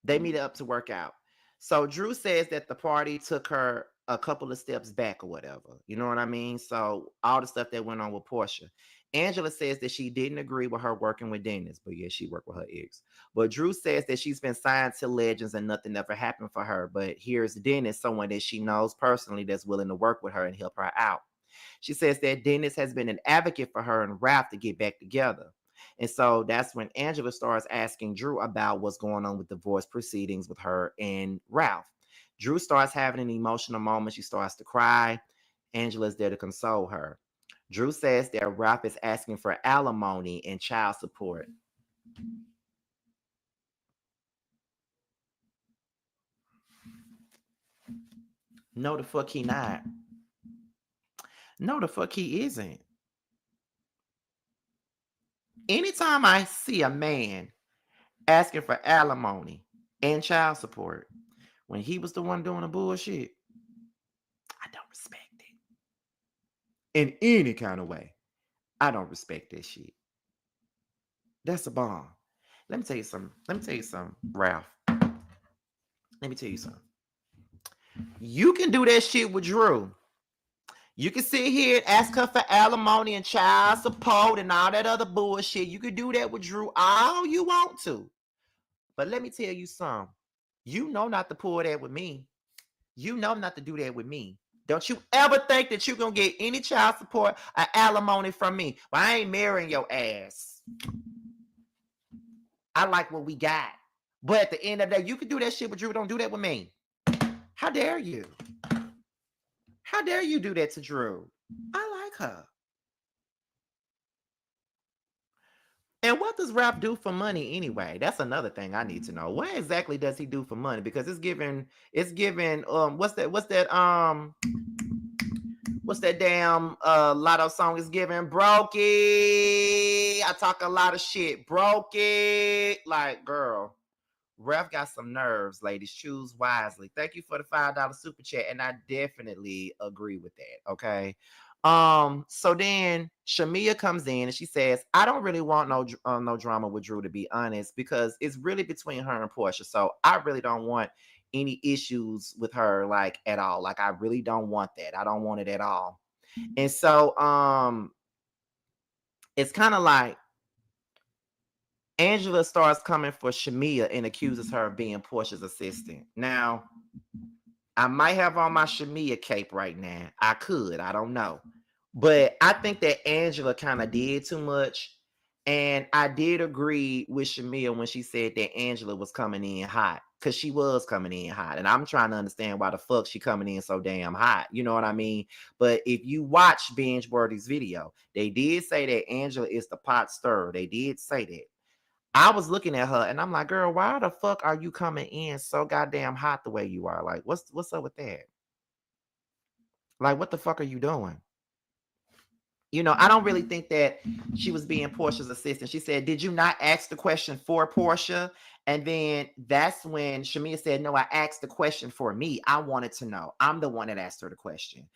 they meet up to work out. So Drew says that the party took her a couple of steps back or whatever. You know what I mean? So all the stuff that went on with Porsha. Angela says that she didn't agree with her working with Dennis, but yeah, she worked with her ex. But Drew says that she's been signed to Legends and nothing ever happened for her. But here's Dennis, someone that she knows personally that's willing to work with her and help her out. She says that Dennis has been an advocate for her and Ralph to get back together. And so that's when Angela starts asking Drew about what's going on with divorce proceedings with her and Ralph. Drew starts having an emotional moment. She starts to cry. Angela's there to console her. Drew says that Ralph is asking for alimony and child support. No, the fuck he not. No, the fuck he isn't. Anytime I see a man asking for alimony and child support when he was the one doing the bullshit. I don't respect it in any kind of way. I don't respect that shit. That's a bomb. Let me tell you something. Ralph. Let me tell you something. You can do that shit with Drew. You can sit here and ask her for alimony and child support and all that other bullshit. You can do that with Drew all you want to. But let me tell you something. You know not to pull that with me. You know not to do that with me. Don't you ever think that you're going to get any child support or alimony from me. Well, I ain't marrying your ass. I like what we got. But at the end of the day, you can do that shit with Drew. Don't do that with me. How dare you? How dare you do that to Drew? I like her. And what does Rap do for money anyway? That's another thing I need to know. What exactly does he do for money? Because it's giving what's that damn Lotto song is giving? Broke it. I talk a lot of shit. Broke it. Like, girl. Ref got some nerves, ladies. Choose wisely. Thank you for the $5 super chat, and I definitely agree with that. Okay. So then Shamea comes in and she says, I don't really want no drama with Drew, to be honest, because it's really between her and Porsha. So I really don't want any issues with her, like, at all. Like, I really don't want that. I don't want it at all. And so it's kind of like Angela starts coming for Shamea and accuses her of being Porsha's assistant. Now, I might have on my Shamea cape right now. I could. I don't know. But I think that Angela kind of did too much. And I did agree with Shamea when she said that Angela was coming in hot. Because she was coming in hot. And I'm trying to understand why the fuck she coming in so damn hot. You know what I mean? But if you watch Binge Worthy's video, they did say that Angela is the pot stirrer. They did say that. I was looking at her and I'm like, girl, why the fuck are you coming in so goddamn hot the way you are? Like, what's up with that? Like, what the fuck are you doing? You know, I don't really think that she was being Porsha's assistant. She said, did you not ask the question for Porsha? And then that's when Shamea said, no, I asked the question for me. I wanted to know. I'm the one that asked her the question.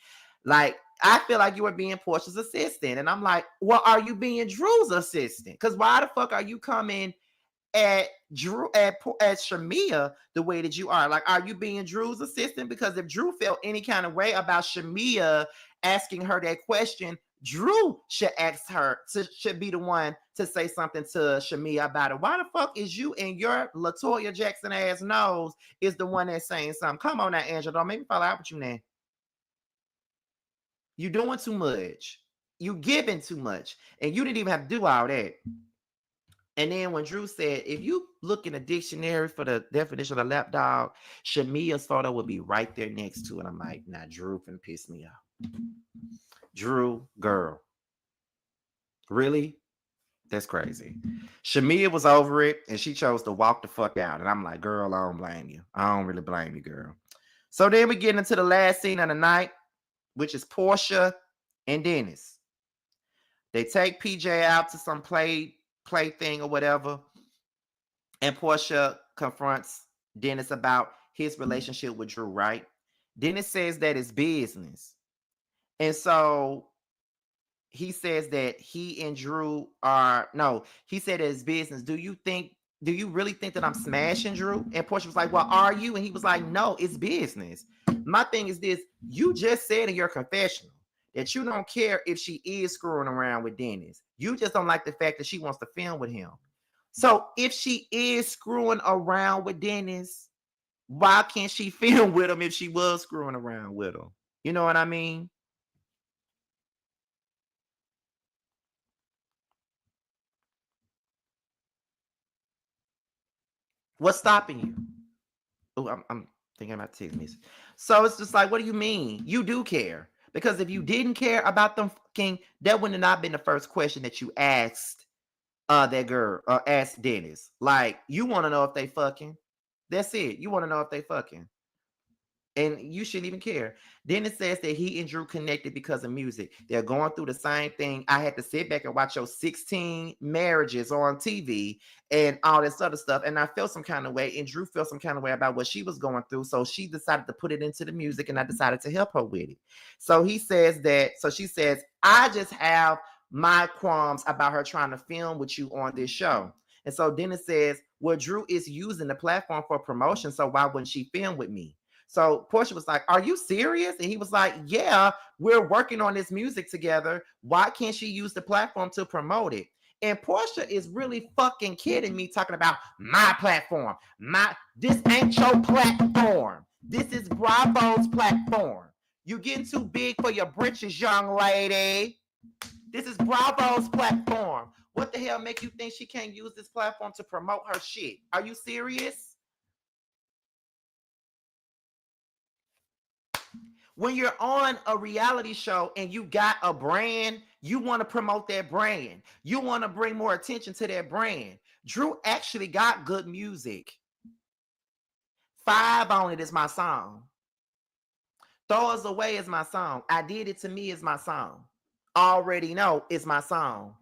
Like, I feel like you were being Porsha's assistant. And I'm like, well, are you being Drew's assistant? Because why the fuck are you coming at Drew at Shamea the way that you are? Like, are you being Drew's assistant? Because if Drew felt any kind of way about Shamea asking her that question, Drew should ask her should be the one to say something to Shamea about it. Why the fuck is you and your LaToya Jackson ass nose is the one that's saying something? Come on now, Angela, don't make me fall out with you now. You doing too much. You giving too much, and you didn't even have to do all that. And then when Drew said, if you look in a dictionary for the definition of lapdog, Shamea thought I would be right there next to it. I'm like, nah, Drew finna piss me off. Drew, girl. Really? That's crazy. Shamea was over it and she chose to walk the fuck out. And I'm like, girl, I don't blame you. I don't really blame you, girl. So then we get into the last scene of the night, which is Porsha and Dennis. They take PJ out to some play thing or whatever. And Porsha confronts Dennis about his relationship with Drew, right? Dennis says that it's business. And so he says that he and Drew are, no, he said it's business. Do you really think that I'm smashing Drew? And Porsha was like, well, are you? And he was like, no, it's business. My thing is this, you just said in your confessional that you don't care if she is screwing around with Dennis. You just don't like the fact that she wants to film with him. So if she is screwing around with Dennis, why can't she film with him if she was screwing around with him? You know what I mean? What's stopping you? Oh, I'm thinking about text message. So it's just like, what do you mean? You do care. Because if you didn't care about them fucking, that would have not been the first question that you asked that girl, asked Dennis. Like, you want to know if they fucking. That's it. You want to know if they fucking. And you shouldn't even care. Then it says that he and Drew connected because of music. They're going through the same thing. I had to sit back and watch your 16 marriages on TV and all this other stuff. And I felt some kind of way. And Drew felt some kind of way about what she was going through. So she decided to put it into the music, and I decided to help her with it. So he says that, so she says, I just have my qualms about her trying to film with you on this show. And so then it says, well, Drew is using the platform for promotion. So why wouldn't she film with me? So Porsha was like, are you serious? And he was like, yeah, we're working on this music together. Why can't she use the platform to promote it? And Porsha is really fucking kidding me, talking about my platform. This ain't your platform. This is Bravo's platform. You getting too big for your britches, young lady. This is Bravo's platform. What the hell make you think she can't use this platform to promote her shit? Are you serious? When you're on a reality show and you got a brand, you want to promote that brand. You want to bring more attention to that brand. Drew actually got good music. 5 on It is my song. Throw Us Away is my song. I Did It To Me is my song. Already Know is my song.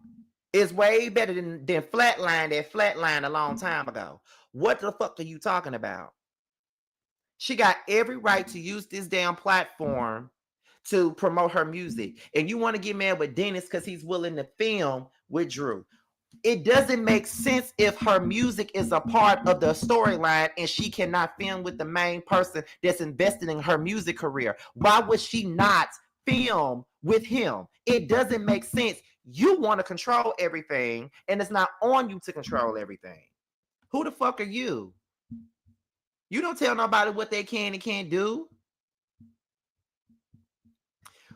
It's way better than Flatline, that Flatline a long time ago. What the fuck are you talking about? She got every right to use this damn platform to promote her music. And you want to get mad with Dennis because he's willing to film with Drew. It doesn't make sense if her music is a part of the storyline and she cannot film with the main person that's invested in her music career. Why would she not film with him? It doesn't make sense. You want to control everything, and it's not on you to control everything. Who the fuck are you? You don't tell nobody what they can and can't do.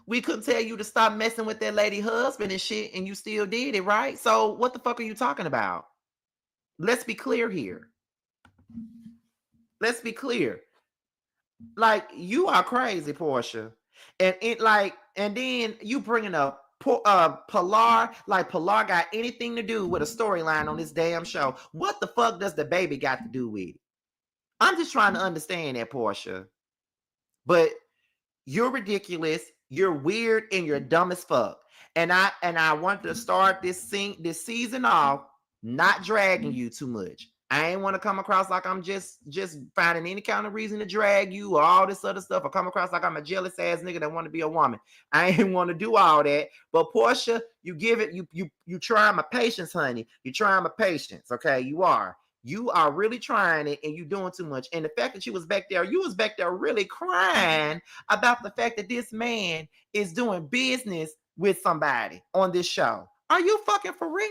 We couldn't tell you to stop messing with that lady husband and shit, and you still did it, right? So what the fuck are you talking about? Let's be clear here. Let's be clear. Like, you are crazy, Porsha. And then you bringing up Pilar, like Pilar got anything to do with a storyline on this damn show. What the fuck does the baby got to do with it? I'm just trying to understand that, Porsha. But you're ridiculous, you're weird, and you're dumb as fuck. And I want to start this season off not dragging you too much. I ain't want to come across like I'm just finding any kind of reason to drag you or all this other stuff, or come across like I'm a jealous ass nigga that want to be a woman. I ain't want to do all that. But Porsha, you trying my patience, honey. You trying my patience, okay? You are really trying it, and you doing too much. And the fact that you was back there really crying about the fact that this man is doing business with somebody on this show. Are you fucking for real?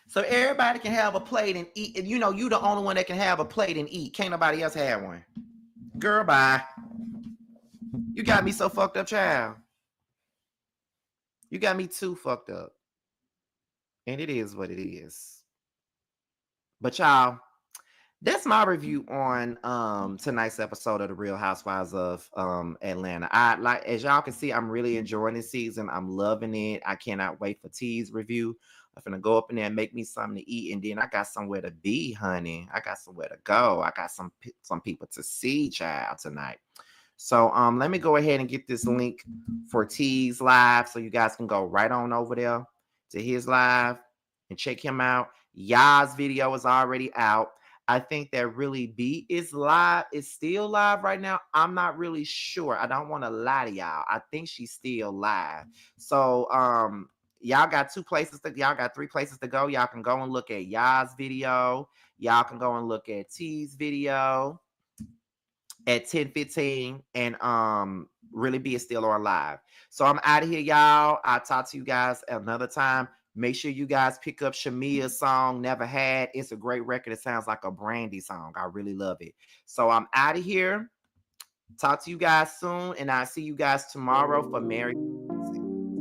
So everybody can have a plate and eat. You know, you the only one that can have a plate and eat. Can't nobody else have one. Girl, bye. You got me so fucked up, child. You got me too fucked up. And it is what it is. But y'all, that's my review on tonight's episode of The Real Housewives of Atlanta. As y'all can see, I'm really enjoying this season. I'm loving it. I cannot wait for T's review. I'm gonna go up in there and make me something to eat, and then I got somewhere to be, honey. I got somewhere to go. I got some people to see, child, tonight. So let me go ahead and get this link for T's live, so you guys can go right on over there to his live and check him out. Ya's video is already out. I think that Really B is still live right now. I'm not really sure. I don't want to lie to y'all. I think she's still live. So y'all got 3 places to go. Y'all can go and look at Ya's video. Y'all can go and look at T's video at 10:15, and Really B is still on live. So I'm out of here, y'all. I'll talk to you guys another time. Make sure you guys pick up Shamea's song, Never Had. It's a great record. It sounds like a Brandy song. I really love it. So I'm out of here. Talk to you guys soon, and I'll see you guys tomorrow for Mary.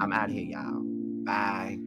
I'm out of here, y'all. Bye.